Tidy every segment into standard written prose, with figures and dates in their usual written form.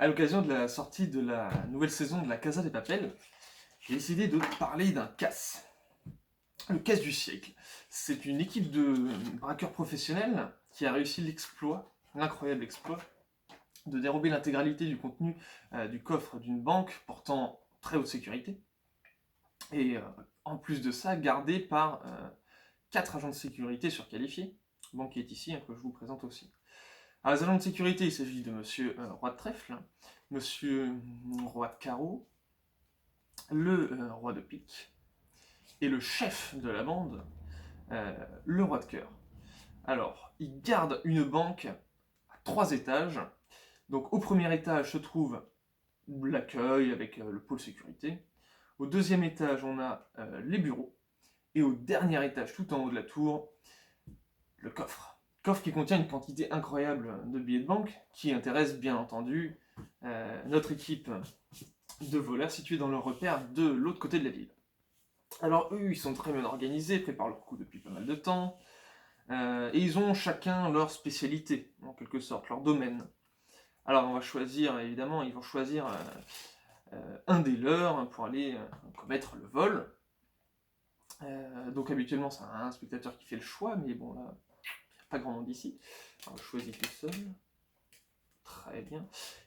À l'occasion de la sortie de la nouvelle saison de la Casa de Papel, j'ai décidé de parler d'un casse. Le casse du siècle. C'est une équipe de braqueurs professionnels qui a réussi l'exploit, l'incroyable exploit, de dérober l'intégralité du contenu du coffre d'une banque portant très haute sécurité. Et en plus de ça, gardé par 4 agents de sécurité surqualifiés, banque qui est ici, que je vous présente aussi. Alors, les agents de sécurité, il s'agit de monsieur Roi de Trèfle, monsieur Roi de Carreau, le Roi de Pique, et le chef de la bande, le Roi de Cœur. Alors, il garde une banque à 3 étages. Donc, au premier étage se trouve l'accueil avec le pôle sécurité. Au deuxième étage, on a les bureaux. Et au dernier étage, tout en haut de la tour, le coffre. Coffre qui contient une quantité incroyable de billets de banque, qui intéresse bien entendu notre équipe de voleurs située dans leur repère de l'autre côté de la ville. Alors eux, ils sont très bien organisés, préparent leur coup depuis pas mal de temps, et ils ont chacun leur spécialité, en quelque sorte, leur domaine. Alors on va choisir, évidemment, ils vont choisir un des leurs pour aller commettre le vol. Donc habituellement, c'est un spectateur qui fait le choix, mais bon, là, pas grand monde ici. Alors je choisis tout seul. Très bien.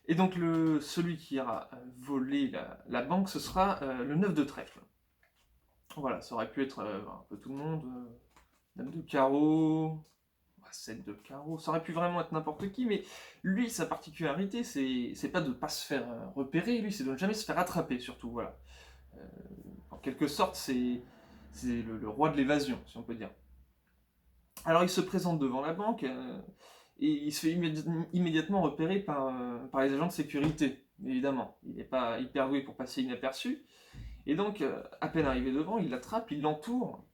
Et donc celui qui ira voler la banque, ce sera le 9 de trèfle. Voilà, ça aurait pu être un peu tout le monde. Dame de carreau, 7 de carreau, ça aurait pu vraiment être n'importe qui, mais lui, sa particularité, c'est pas de ne pas se faire repérer, lui, c'est de ne jamais se faire attraper, surtout, voilà. En quelque sorte, c'est le roi de l'évasion, si on peut dire. Alors, il se présente devant la banque, et il se fait immédiatement repérer par les agents de sécurité, évidemment. Il n'est pas hyper doué pour passer inaperçu, et donc, à peine arrivé devant, il l'attrape, il l'entoure,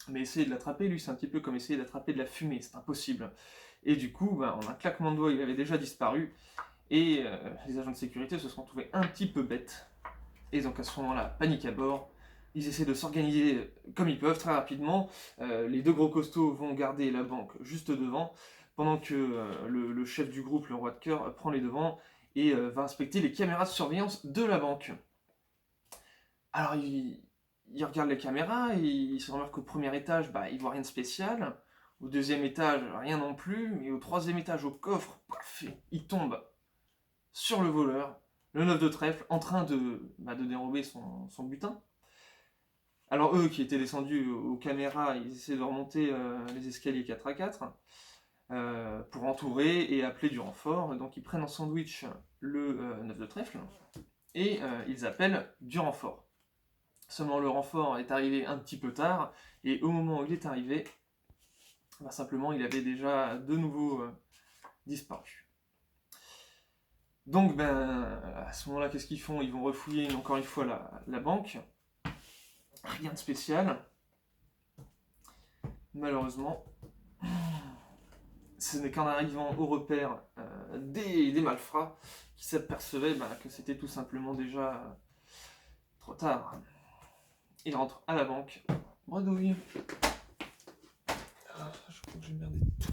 mais essayer de l'attraper, lui, c'est un petit peu comme essayer d'attraper de la fumée, c'est impossible. Et du coup, en un claquement de doigts, il avait déjà disparu, et les agents de sécurité se sont trouvés un petit peu bêtes. Et donc à ce moment-là, panique à bord, ils essaient de s'organiser comme ils peuvent très rapidement. Les deux gros costauds vont garder la banque juste devant, pendant que le chef du groupe, le Roi de Cœur, prend les devants et va inspecter les caméras de surveillance de la banque. Alors il regarde les caméras et il se remarque qu'au premier étage, il voit rien de spécial. Au deuxième étage, rien non plus. Et au troisième étage, au coffre, paf, il tombe sur le voleur, le 9 de trèfle, en train de dérober son butin. Alors eux qui étaient descendus aux caméras, ils essaient de remonter les escaliers 4 à 4 pour entourer et appeler du renfort. Donc ils prennent en sandwich le 9 de trèfle et ils appellent du renfort. Seulement le renfort est arrivé un petit peu tard, et au moment où il est arrivé, simplement il avait déjà de nouveau disparu. Donc à ce moment-là, qu'est-ce qu'ils font? Ils vont refouiller encore une fois la banque. Rien de spécial. Malheureusement, ce n'est qu'en arrivant au repère des malfrats qui s'apercevaient que c'était tout simplement déjà trop tard. Ils rentrent à la banque. Bredouille. Je crois que j'ai merdé tout.